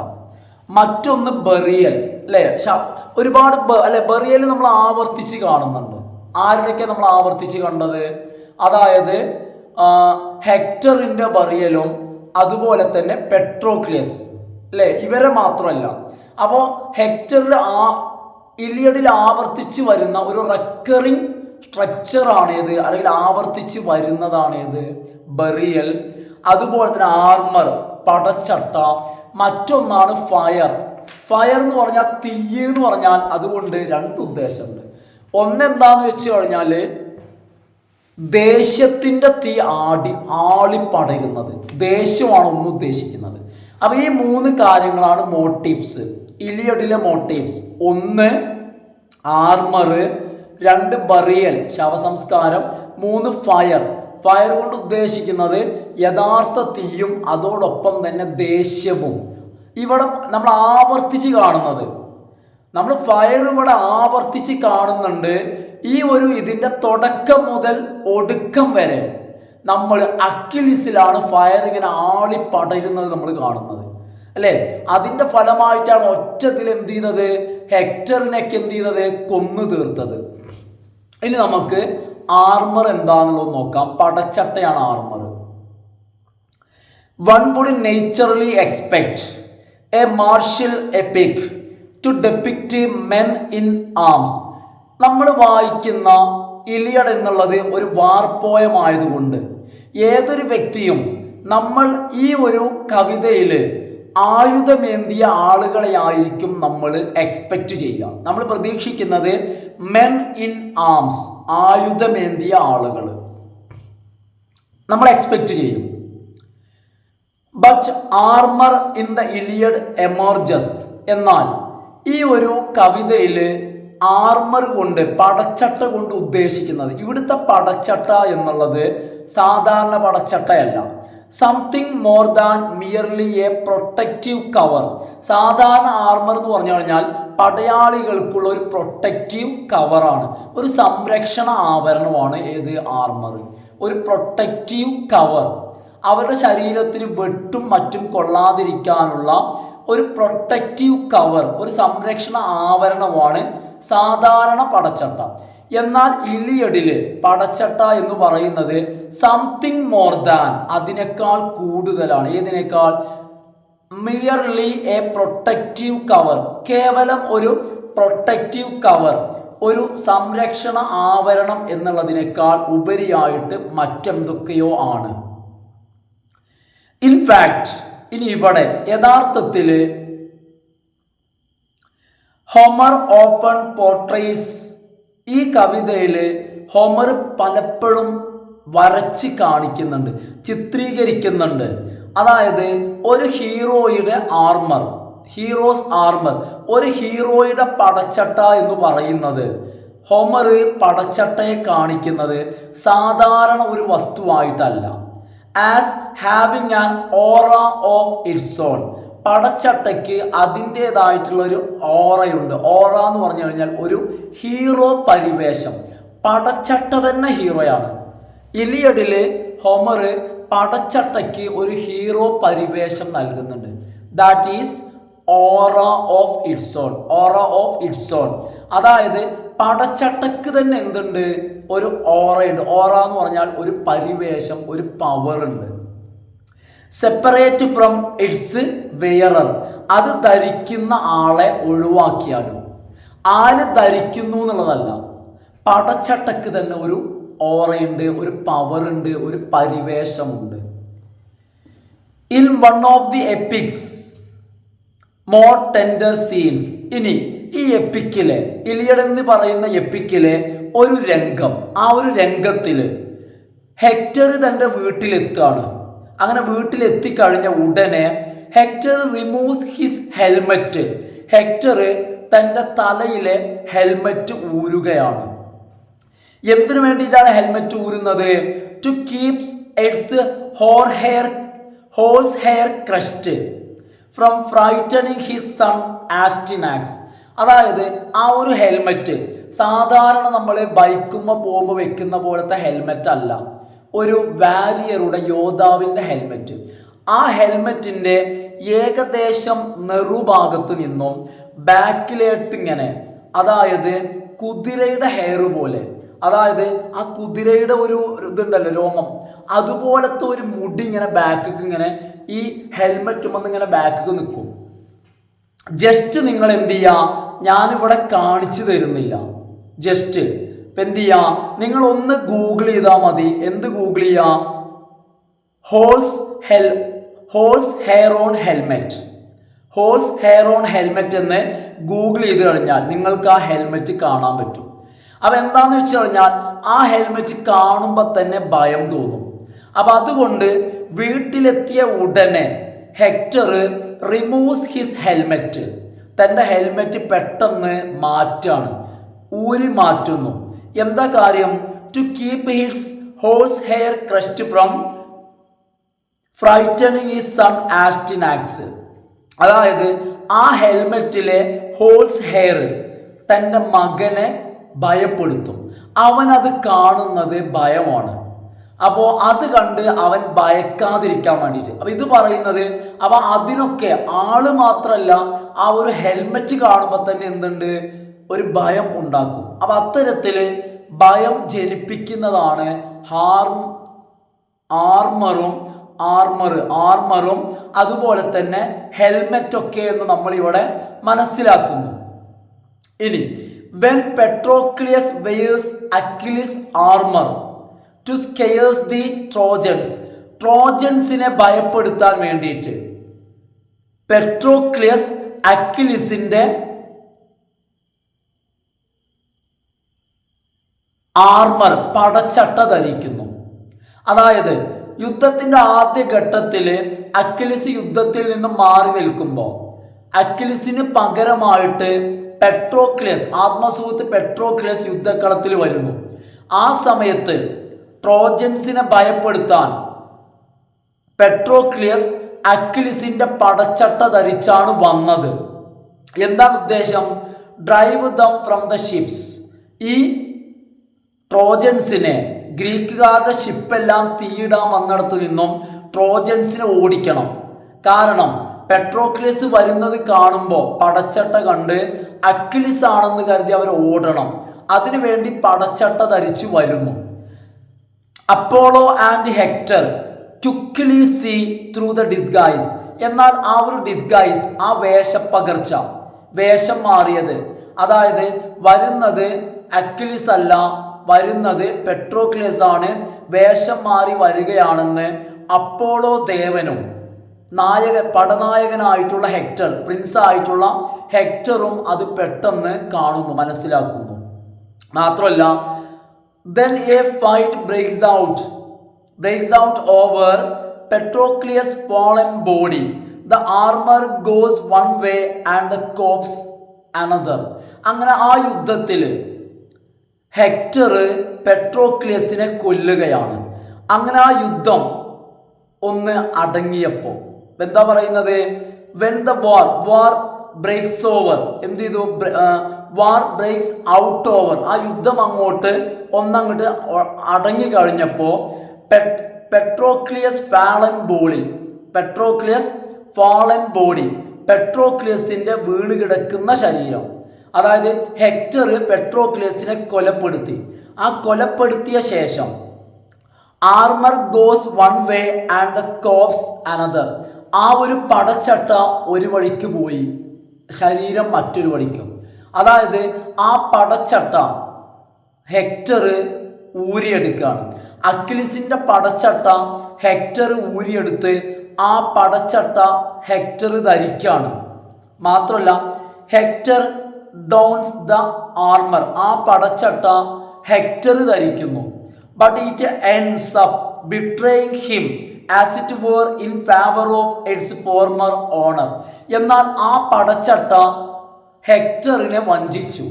മറ്റൊന്ന് ബറിയൽ, അല്ലെ? ഒരുപാട് ബറിയൽ നമ്മൾ ആവർത്തിച്ച് കാണുന്നുണ്ട്. ആരുടെയൊക്കെ നമ്മൾ ആവർത്തിച്ച് കണ്ടത്? അതായത് ഹെക്ടറിന്റെ ബറിയലും അതുപോലെ തന്നെ പെട്രോക്ലിയസ്, അല്ലെ? ഇവരെ മാത്രമല്ല. അപ്പോൾ ഹെക്ടറിൽ ഇലിയഡിൽ ആവർത്തിച്ച് വരുന്ന ഒരു റെക്കറിംഗ് സ്ട്രക്ചർ ആണേത്, അല്ലെങ്കിൽ ആവർത്തിച്ച് വരുന്നതാണേത്? ബറിയൽ. അതുപോലെ തന്നെ ആർമർ, പടച്ചട്ട. മറ്റൊന്നാണ് ഫയർ. ഫയർ എന്ന് പറഞ്ഞാൽ തീ എന്ന് പറഞ്ഞാൽ അതുകൊണ്ട് രണ്ട് ഉദ്ദേശമുണ്ട്. ഒന്നെന്താന്ന് വെച്ച് കഴിഞ്ഞാൽ ദേഷ്യത്തിൻ്റെ തീ ആളിപ്പടരുന്നത്. ദേഷ്യമാണ് ഒന്ന് ഉദ്ദേശിക്കുന്നത്. അപ്പോൾ ഈ 3 കാര്യങ്ങളാണ് മോട്ടീവ്സ്, ഇലിയഡിലെ മോട്ടീവ്സ്. 1 ആർമർ, 2 ബറിയൽ ശവസംസ്കാരം, 3 ഫയർ. ഫയർ കൊണ്ട് ഉദ്ദേശിക്കുന്നത് യഥാർത്ഥ തീയും അതോടൊപ്പം തന്നെ ദേഷ്യവും. ഇവിടെ നമ്മൾ ആവർത്തിച്ച് കാണുന്നത്, നമ്മൾ ഫയർ ഇവിടെ ആവർത്തിച്ച് കാണുന്നുണ്ട്. ഈ ഇതിൻ്റെ തുടക്കം മുതൽ ഒടുക്കം വരെ നമ്മൾ അക്കിലിസിലാണ് ഫയർ ഇങ്ങനെ ആളിപ്പടരുന്നത് നമ്മൾ കാണുന്നത്, അല്ലേ? അതിൻ്റെ ഫലമായിട്ടാണ് ഒറ്റത്തിൽ എന്ത് ചെയ്തത്, ഹെക്ടറിനൊക്കെ എന്ത് ചെയ്തത്, കൊന്നു തീർത്തത്. ഇനി നമുക്ക് ആർമർ എന്താണെന്നുള്ളത് നോക്കാം. പടച്ചട്ടയാണ് armour. One would naturally expect a martial epic to depict men in arms. നമ്മൾ വായിക്കുന്ന ഇലിയഡ് എന്നുള്ളത് ഒരു വാർപ്പോയമായതുകൊണ്ട് ഏതൊരു വ്യക്തിയും നമ്മൾ ഈ കവിതയിൽ ആയുധമേന്തിയ ആളുകളെ ആയിരിക്കും നമ്മൾ എക്സ്പെക്റ്റ് ചെയ്യുക. നമ്മൾ പ്രതീക്ഷിക്കുന്നത് മെൻ ഇൻ ആംസ്, ആയുധമേന്തിയ ആളുകൾ നമ്മൾ എക്സ്പെക്റ്റ് ചെയ്യും. But armour in the Iliad emerges. എന്നാൽ ഈ കവിതയിൽ ആർമർ കൊണ്ട്, പടച്ചട്ട കൊണ്ട് ഉദ്ദേശിക്കുന്നത്, ഇവിടുത്തെ പടച്ചട്ട എന്നുള്ളത് സാധാരണ പടച്ചട്ടയല്ല. Something more than merely a protective cover. സാധാരണ ആർമർ എന്ന് പറഞ്ഞു കഴിഞ്ഞാൽ പടയാളികൾക്കുള്ള ഒരു പ്രൊട്ടക്റ്റീവ് കവറാണ്, ഒരു സംരക്ഷണ ആവരണമാണ്. ഏത് ആർമർ? ഒരു പ്രൊട്ടക്റ്റീവ് കവർ. അവരുടെ ശരീരത്തിന് വെട്ടും മറ്റും കൊള്ളാതിരിക്കാനുള്ള ഒരു പ്രൊട്ടക്റ്റീവ് കവർ, ഒരു സംരക്ഷണ ആവരണമാണ് സാധാരണ പടച്ചട്ട. എന്നാൽ ഇലിയഡില് പടച്ചട്ട എന്ന് പറയുന്നത് സംതിങ് മോർ ദാൻ, അതിനേക്കാൾ കൂടുതലാണ്. ഏതിനേക്കാൾ? Merely a protective cover. കേവലം ഒരു പ്രൊട്ടക്റ്റീവ് കവർ, ഒരു സംരക്ഷണ ആവരണം എന്നുള്ളതിനേക്കാൾ ഉപരിയായിട്ട് മറ്റെന്തൊക്കെയോ ആണ്. ഇൻഫാക്ട്, ഇനി ഇവിടെ യഥാർത്ഥത്തിൽ ഹോമർ ഓഫൺ പോർട്രേസ്, ഈ കവിതയിൽ ഹോമർ പലപ്പോഴും വരച്ച് കാണിക്കുന്നുണ്ട്, ചിത്രീകരിക്കുന്നുണ്ട്. അതായത് ഒരു ഹീറോയുടെ ആർമർ, ഹീറോസ് ആർമർ, ഒരു ഹീറോയുടെ പടച്ചട്ട എന്ന് പറയുന്നത്, ഹോമർ പടച്ചട്ടയെ കാണിക്കുന്നത് സാധാരണ ഒരു വസ്തുവായിട്ടല്ല, as having an aura of its own. പടച്ചട്ടയ്ക്ക് അതിൻ്റെതായിട്ടുള്ള ഒരു ഓറയുണ്ട്. ഓറ എന്ന് പറഞ്ഞു കഴിഞ്ഞാൽ ഒരു ഹീറോ പരിവേഷം. പടച്ചട്ട തന്നെ ഹീറോയാണ്. ഇലിയഡില് ഹോമർ പടച്ചട്ടയ്ക്ക് ഒരു ഹീറോ പരിവേഷം നൽകുന്നുണ്ട്. That is aura of its on. Aura of its on, അതായത് പടച്ചട്ടക്ക് തന്നെ എന്തുണ്ട്? ഒരു ഓറയുണ്ട്. ഓറ എന്ന് പറഞ്ഞാൽ ഒരു പരിവേഷം, ഒരു പവർ ഉണ്ട്. സെപ്പറേറ്റ് ഫ്രം ഇറ്റ്സ് വെയറർ, അത് ധരിക്കുന്ന ആളെ ഒഴിവാക്കിയാലും. ആര് ധരിക്കുന്നു എന്നുള്ളതല്ല, പടച്ചട്ടക്ക് തന്നെ ഒരു ഓറയുണ്ട്, ഒരു പവർ ഉണ്ട്, ഒരു പരിവേഷമുണ്ട്. In one of the epics more tender scenes. ഇനി ഈ എപ്പിക്കിലെ, ഇലിയഡ് എന്ന് പറയുന്ന എപ്പിക്കിലെ ഒരു രംഗം, ആ ഒരു രംഗത്തില് ഹെക്ടർ തൻ്റെ വീട്ടിലെത്തുകയാണ്. അങ്ങനെ വീട്ടിലെത്തിക്കഴിഞ്ഞ ഉടനെ Hector removes his helmet. Hector തൻ്റെ തലയിലെ ഹെൽമറ്റ് ഊരുകയാണ്. എന്തിനു വേണ്ടിയിട്ടാണ് ഹെൽമറ്റ് ഊരുന്നത്? To keeps its horse hair crest from frightening his son Astyanax. അതായത് ആ ഒരു ഹെൽമറ്റ് സാധാരണ നമ്മൾ ബൈക്കുമ്പോൾ പോകുമ്പോൾ വെക്കുന്ന പോലത്തെ ഹെൽമറ്റ് അല്ല, ഒരു വാരിയറുടെ, യോദ്ധാവിൻ്റെ ഹെൽമറ്റ്. ആ ഹെൽമറ്റിൻ്റെ ഏകദേശം നെറുഭാഗത്ത് നിന്നും ബാക്കിലേട്ട് ഇങ്ങനെ, അതായത് കുതിരയുടെ ഹെയർ പോലെ, അതായത് ആ കുതിരയുടെ ഒരു ഇതുണ്ടല്ലോ രോമം, അതുപോലത്തെ ഒരു മുടി ഇങ്ങനെ ബാക്കിക്ക് ഇങ്ങനെ ഈ ഹെൽമറ്റ് വന്ന് ഇങ്ങനെ ബാക്കിക്ക് നിൽക്കും. ജസ്റ്റ് നിങ്ങൾ എന്ത് ചെയ്യുക, ഞാനിവിടെ കാണിച്ചു തരുന്നില്ല, ജസ്റ്റ് ഇപ്പം എന്ത് ചെയ്യുക, നിങ്ങൾ ഒന്ന് ഗൂഗിൾ ചെയ്താൽ മതി. എന്ത് ഗൂഗിൾ ചെയ്യുക? Horse hair on helmet. Horse hair on helmet എന്ന് ഗൂഗിൾ ചെയ്ത് കഴിഞ്ഞാൽ നിങ്ങൾക്ക് ആ ഹെൽമെറ്റ് കാണാൻ പറ്റും. അപ്പം എന്താണെന്ന് വെച്ച് കഴിഞ്ഞാൽ ആ ഹെൽമെറ്റ് കാണുമ്പോൾ തന്നെ ഭയം തോന്നും. അപ്പം അതുകൊണ്ട് വീട്ടിലെത്തിയ ഉടനെ ഹെക്ടർ റിമൂവ്സ് ഹിസ് ഹെൽമെറ്റ്, തൻ്റെ ഹെൽമെറ്റ് പെട്ടെന്ന് മാറ്റാണ്, ഊരി മാറ്റുന്നു. എന്താ കാര്യം? To keep his horse hair crest from frightening his son Astyanax. അതായത് ആ ഹെൽമെറ്റിലെ ഹോഴ്സ് ഹെയർ തൻ്റെ മകനെ ഭയപ്പെടുത്തും. അവനത് കാണുന്നത് ഭയമാണ്. അപ്പോൾ അത് കണ്ട് അവൻ ഭയക്കാതിരിക്കാൻ വേണ്ടിയിട്ട്. അപ്പം ഇത് പറയുന്നത്, അപ്പം അതിനൊക്കെ ആള് മാത്രമല്ല, ആ ഒരു ഹെൽമെറ്റ് കാണുമ്പോൾ തന്നെ എന്തുണ്ട്, ഒരു ഭയം ഉണ്ടാക്കും. അപ്പം അത്തരത്തിൽ ഭയം ജനിപ്പിക്കുന്നതാണ് ആർമറും അതുപോലെ തന്നെ ഹെൽമെറ്റൊക്കെ എന്ന് നമ്മളിവിടെ മനസ്സിലാക്കുന്നു. ഇനി when Patroclus wears Achilles armour to scares the ട്രോജൻസിനെ ഭയപ്പെടുത്താൻ വേണ്ടിയിട്ട് പെട്രോക്ലിയസ് അക്വിലിസിന്റെ ആർമർ പടച്ചട്ട ധരിക്കുന്നു. അതായത് യുദ്ധത്തിന്റെ ആദ്യ ഘട്ടത്തിൽ അക്വിലിസ് യുദ്ധത്തിൽ നിന്ന് മാറി നിൽക്കുമ്പോൾ അക്വിലിസിന് പകരമായിട്ട് പെട്രോക്ലിയസ്, ആത്മസുഹൃത്ത് പെട്രോക്ലിയസ് യുദ്ധക്കളത്തിൽ വരുന്നു. ആ സമയത്ത് ട്രോജൻസിനെ ഭയപ്പെടുത്താൻ പെട്രോക്ലിയസ് അക്വിലിസിന്റെ പടച്ചട്ട ധരിച്ചാണ് വന്നത്. എന്താണ് ഉദ്ദേശം? Drive them from the ships. ഈ ട്രോജൻസിനെ, ഗ്രീക്കുകാരുടെ ഷിപ്പെല്ലാം തീയിടാൻ വന്നിടത്തു നിന്നും ട്രോജൻസിനെ ഓടിക്കണം. കാരണം പെട്രോക്ലിയസ് വരുന്നത് കാണുമ്പോൾ പടച്ചട്ട കണ്ട് അക്വിലിസ് ആണെന്ന് കരുതി അവർ ഓടണം. അതിനുവേണ്ടി പടച്ചട്ട ധരിച്ചു വരുന്നു. Apollo and Hector quickly see through the disguise. എന്നാൽ ആ ഒരു ഡിസ്ഗൈസ്, ആ വേഷപ്പകർച്ച, വേഷം മാറിയത്, അതായത് വരുന്നത് അക്വിലിസ് അല്ല, വരുന്നത് പെട്രോക്ലിയസ് ആണ്, വേഷം മാറി വരികയാണെന്ന് അപ്പോളോ ദേവനും പടനായകനായിട്ടുള്ള ഹെക്ടർ, പ്രിൻസ് ആയിട്ടുള്ള ഹെക്ടറും അത് പെട്ടെന്ന് കാണുന്നു, മനസ്സിലാക്കുന്നു. മാത്രമല്ല then a fight breaks out over Patroclus' fallen body. The armor goes one way and the corpse another. അങ്ങനെ ആ യുദ്ധത്തിൽ ഹെക്ടർ പെട്രോക്ലിയസിനെ കൊല്ലുകയാണ്. അങ്ങനെ ആ യുദ്ധം ഒന്ന് അടങ്ങിയപ്പോൾ എന്താ പറയുന്നത്? when the war breaks over, എന്ത് ചെയ്തു? വാർ ബ്രേക്സ് ഔട്ട് ഓവർ, ആ യുദ്ധം അങ്ങോട്ട് അടങ്ങി കഴിഞ്ഞപ്പോൾ പെട്രോക്ലിയസ് ഫാളൻ ബോഡി, പെട്രോക്ലിയസിന്റെ വീണ് കിടക്കുന്ന ശരീരം, അതായത് ഹെക്ടർ പെട്രോക്ലിയസിനെ കൊലപ്പെടുത്തി. ആ കൊലപ്പെടുത്തിയ ശേഷം armour goes one way and the corps another. ആ ഒരു പടച്ചട്ട ഒരു വഴിക്ക് പോയി, ശരീരം മറ്റൊരു വഴിക്കും. അതായത് ആ പടച്ചട്ട ഹെക്ടർ ഊരിയെടുക്കുകയാണ്. അക്വിലിസിന്റെ പടച്ചട്ട ഹെക്ടർ ഊരിയെടുത്ത് ആ പടച്ചട്ട ഹെക്ടർ ധരിക്കുകയാണ്. മാത്രമല്ല ഹെക്ടർ ഡോൺസ് ദ ആർമർ, ആ പടച്ചട്ട ഹെക്ടർ ധരിക്കുന്നു. But it ends up betraying him as it were in favour of its former owner. എന്നാൽ ആ പടച്ചട്ട ഹെക്ടറിനെ വഞ്ചിച്ചു.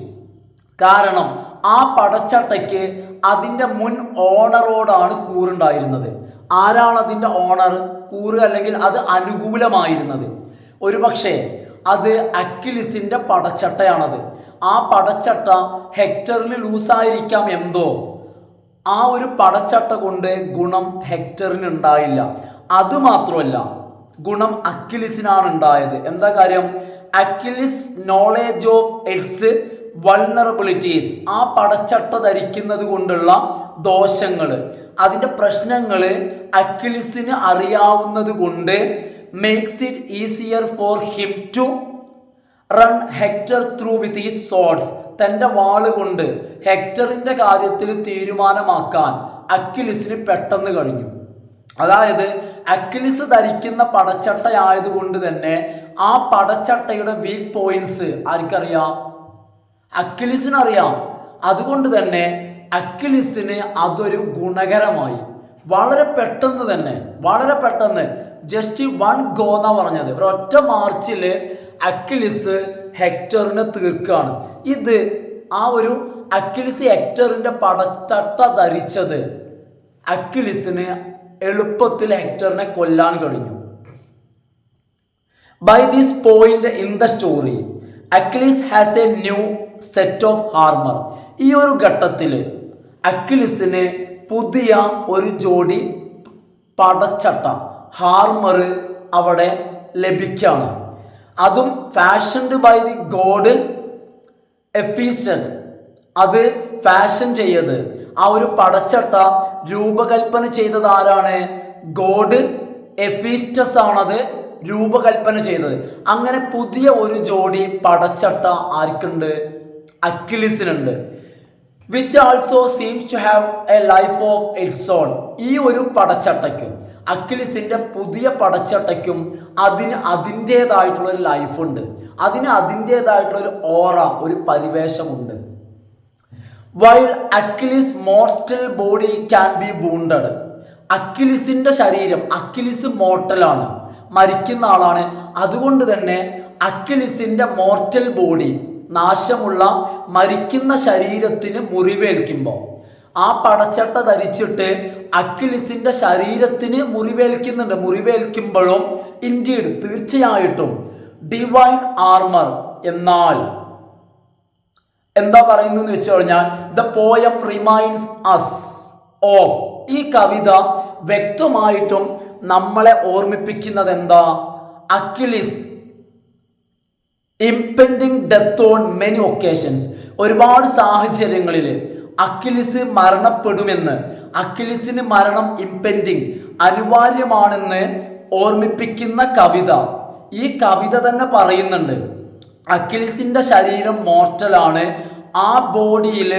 കാരണം ആ പടച്ചട്ടയ്ക്ക് അതിൻ്റെ മുൻ ഓണറോടാണ് കൂറുണ്ടായിരുന്നത്. ആരാണ് അതിൻ്റെ ഓണർ? കൂറ് അല്ലെങ്കിൽ അത് അനുകൂലമായിരുന്നത്. ഒരുപക്ഷെ അത് അക്വിലിസിന്റെ പടച്ചട്ടയാണത്. ആ പടച്ചട്ട ഹെക്ടറിൽ ലൂസായിരിക്കാം എന്തോ. ആ ഒരു പടച്ചട്ട കൊണ്ട് ഗുണം ഹെക്ടറിന് ഉണ്ടായില്ല. അതുമാത്രമല്ല ഗുണം അക്വിലിസിനാണ് ഉണ്ടായത്. എന്താ കാര്യം? അക്വിലിസ് നോളേജ് ഓഫ് ഇറ്റ്സ് വൾണറബിലിറ്റീസ്, ആ പടച്ചട്ട ധരിക്കുന്നത് കൊണ്ടുള്ള ദോഷങ്ങൾ, അതിൻ്റെ പ്രശ്നങ്ങൾ അക്വിലിസിന് അറിയാവുന്നത് കൊണ്ട് makes it easier for him to run Hector through with his swords. തൻ്റെ വാള് കൊണ്ട് ഹെക്ടറിൻ്റെ കാര്യത്തിൽ തീരുമാനമാക്കാൻ അക്വിലിസിന് പെട്ടെന്ന് കഴിഞ്ഞു. അതായത് അക്വിലിസ് ധരിക്കുന്ന പടച്ചട്ടയായതുകൊണ്ട് തന്നെ ആ പടച്ചട്ടയുടെ വീക്ക് പോയിന്റ്സ് ആർക്കറിയാം? അക്വിലിസിനറിയാം. അതുകൊണ്ട് തന്നെ അക്വിലിസിന് അതൊരു ഗുണകരമായി. വളരെ പെട്ടെന്ന് ജസ്റ്റ് 1 ഗോ എന്നാ പറഞ്ഞത്. ഒരൊറ്റ മാർച്ചിൽ അക്വിലിസ് ഹെക്ടറിനെ തീർക്കുകയാണ്. ഇത് ആ ഒരു അക്വിലിസ് ഹെക്ടറിന്റെ പടച്ചട്ട ധരിച്ചത് അക്വിലിസിന് എളുപ്പത്തിൽ ഹെക്ടറിനെ കൊല്ലാൻ കഴിഞ്ഞു. By this point in the story Achilles has a new set of armour. ഈ ഒരു ഘട്ടത്തിൽ അക്വിലിസിന് പുതിയ ഒരു ജോഡി പടച്ചട്ട ഹാർമർ അവിടെ ലഭിക്കുകയാണ്. അതും fashioned by the god Hephaestus. അത് ഫാഷൻ ചെയ്തത്, ആ ഒരു പടച്ചട്ട രൂപകൽപ്പന ചെയ്തത് ആരാണ്? ഗോഡ് എഫീസ്റ്റസ് ആണത് രൂപകൽപ്പന ചെയ്തത്. അങ്ങനെ പുതിയ ഒരു ജോഡി പടച്ചട്ട ആർക്കുണ്ട്? അക്വിലിസിനുണ്ട്. Which also seems to have a life of its own. ഈ ഒരു പടച്ചട്ടയ്ക്കും അക്വിലിസിന്റെ പുതിയ പടച്ചട്ടയ്ക്കും അതിന് അതിൻ്റെതായിട്ടുള്ള ഒരു ലൈഫുണ്ട്. അതിന് അതിൻ്റെതായിട്ടുള്ള ഒരു ഓറ, ഒരു പരിവേഷമുണ്ട്. While Achilles mortal body can be wounded. അക്വിലിസിന്റെ ശരീരം, അക്വിലിസ് മോർട്ടലാണ്, മരിക്കുന്ന ആളാണ്. അതുകൊണ്ട് തന്നെ അക്വിലിസിന്റെ മോർട്ടൽ ബോഡി, നാശമുള്ള മരിക്കുന്ന ശരീരത്തിന് മുറിവേൽക്കുമ്പോൾ, ആ പടച്ചട്ട ധരിച്ചിട്ട് അക്വിലിസിന്റെ ശരീരത്തിന് മുറിവേൽക്കുമ്പോഴും ഇൻഡീഡ് തീർച്ചയായിട്ടും ഡിവൈൻ ആർമർ. എന്നാൽ എന്താ പറയുന്നത് വെച്ച് കഴിഞ്ഞാൽ the poem reminds us of. ഈ കവിത വ്യക്തമായിട്ടും നമ്മളെ ഓർമ്മിപ്പിക്കുന്നത് എന്താ? Achilles impending death on many occasions. ഒരുപാട് സാഹചര്യങ്ങളിൽ അക്വിലിസ് മരണപ്പെടുമെന്ന്, അക്വിലിസിന് മരണം ഇംപെൻഡിങ് അനിവാര്യമാണെന്ന് ഓർമ്മിപ്പിക്കുന്ന കവിത. ഈ കവിത തന്നെ പറയുന്നുണ്ട് അക്വിലിസിന്റെ ശരീരം മോർട്ടലാണ്, ആ ബോഡിയിൽ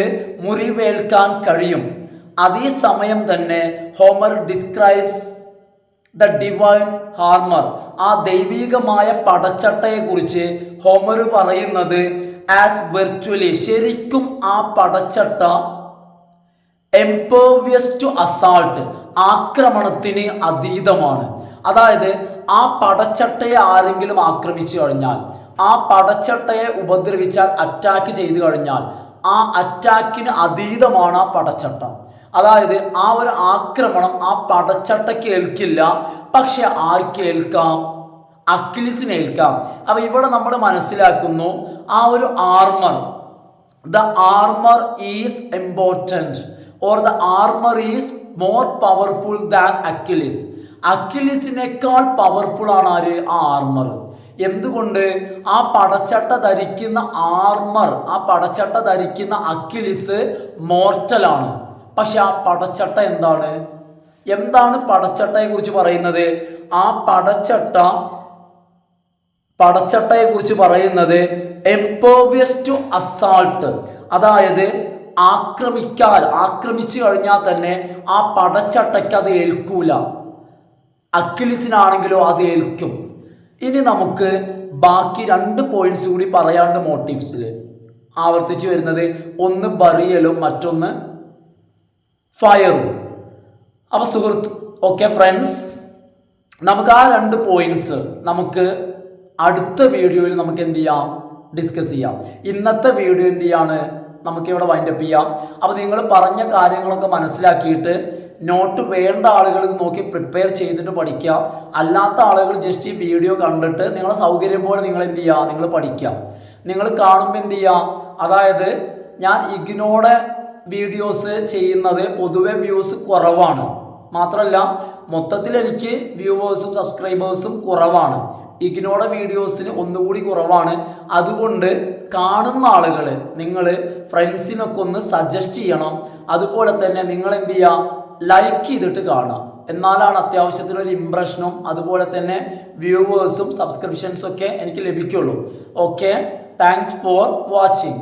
മുറിവേൽക്കാൻ കഴിയും. അതേസമയം തന്നെ Homer describes the divine armour. ആ ദൈവികമായ പടച്ചട്ടയെ കുറിച്ച് ഹോമർ പറയുന്നത് ആസ് വെർച്വലി, ശരിക്കും ആ പടച്ചട്ട എംപേർവിയസ് ടു അസാൾട്ട്, ആക്രമണത്തിന് അതീതമാണ്. അതായത് ആ പടച്ചട്ടയെ ആരെങ്കിലും ആക്രമിച്ചു കഴിഞ്ഞാൽ, ആ പടച്ചട്ടയെ ഉപദ്രവിച്ചാൽ, അറ്റാക്ക് ചെയ്തു കഴിഞ്ഞാൽ ആ അറ്റാക്കിന് അതീതമാണ് ആ പടച്ചട്ട. അതായത് ആ ഒരു ആക്രമണം ആ പടച്ചട്ടയ്ക്ക് ഏൽക്കില്ല, പക്ഷെ ആർക്ക് ഏൽക്കാം? അക്വിലിസിന് ഏൽക്കാം. അപ്പൊ ഇവിടെ നമ്മൾ മനസ്സിലാക്കുന്നു ആ ഒരു armour, the armour is important or the armour is more powerful than Achilles. അക്വിലിസിനേക്കാൾ പവർഫുൾ ആണ് ആര്? ആ ആർമർ. എന്തുകൊണ്ട്? ആ പടച്ചട്ട ധരിക്കുന്ന ആർമർ, ആ പടച്ചട്ട ധരിക്കുന്ന അക്വിലിസ് മോർട്ടലാണ്. പക്ഷെ ആ പടച്ചട്ട എന്താണ് പടച്ചട്ടയെ കുറിച്ച് പറയുന്നത്? ആ പടച്ചട്ടയെ കുറിച്ച് പറയുന്നത് എംപേർവിയസ് ടു അസാൾട്ട്. അതായത് ആക്രമിച്ചു കഴിഞ്ഞാൽ തന്നെ ആ പടച്ചട്ടയ്ക്ക് അത് ഏൽക്കൂല, അക്വിലിസിനാണെങ്കിലോ അത് ഏൽക്കും. ഇനി നമുക്ക് ബാക്കി 2 പോയിന്റ്സ് കൂടി പറയാണ്ട് മോട്ടീവ്സിൽ ആവർത്തിച്ചു വരുന്നത്, ഒന്ന് ബറിയലും മറ്റൊന്ന് ഫയറും. അപ്പൊ ഓക്കെ ഫ്രണ്ട്സ്, നമുക്ക് ആ 2 പോയിന്റ്സ് നമുക്ക് അടുത്ത വീഡിയോയിൽ നമുക്ക് എന്ത് ചെയ്യാം? ഡിസ്കസ് ചെയ്യാം. ഇന്നത്തെ വീഡിയോ എന്ത് ചെയ്യാണ്? നമുക്ക് ഇവിടെ വൈൻഡപ്പ് ചെയ്യാം. അപ്പോൾ നിങ്ങൾ പറഞ്ഞ കാര്യങ്ങളൊക്കെ മനസ്സിലാക്കിയിട്ട് നോട്ട് വേണ്ട ആളുകൾ ഇത് നോക്കി പ്രിപ്പയർ ചെയ്തിട്ട് പഠിക്കുക. അല്ലാത്ത ആളുകൾ ജസ്റ്റ് ഈ വീഡിയോ കണ്ടിട്ട് നിങ്ങളെ സൗകര്യം പോലെ നിങ്ങൾ എന്ത് ചെയ്യുക? നിങ്ങൾ പഠിക്കുക. നിങ്ങൾ കാണുമ്പോൾ എന്ത് ചെയ്യുക? അതായത് ഞാൻ ഇഗ്നോയുടെ വീഡിയോസ് ചെയ്യുന്നത് പൊതുവെ വ്യൂസ് കുറവാണ്, മാത്രമല്ല മൊത്തത്തിൽ എനിക്ക് വ്യൂവേഴ്സും സബ്സ്ക്രൈബേഴ്സും കുറവാണ്. ഇഗ്നോയുടെ വീഡിയോസിന് ഒന്നുകൂടി കുറവാണ്. അതുകൊണ്ട് കാണുന്ന ആളുകൾ നിങ്ങൾ ഫ്രണ്ട്സിനൊക്കെ ഒന്ന് സജസ്റ്റ് ചെയ്യണം. അതുപോലെ തന്നെ നിങ്ങൾ എന്ത് ചെയ്യുക? ലൈക്ക് ചെയ്തിട്ട് കാണുക. എന്നാലാണ് അത്യാവശ്യത്തിനൊരു ഇംപ്രഷനും അതുപോലെ തന്നെ വ്യൂവേഴ്സും സബ്സ്ക്രിപ്ഷൻസും ഒക്കെ എനിക്ക് ലഭിക്കുള്ളൂ. Okay, thanks for watching.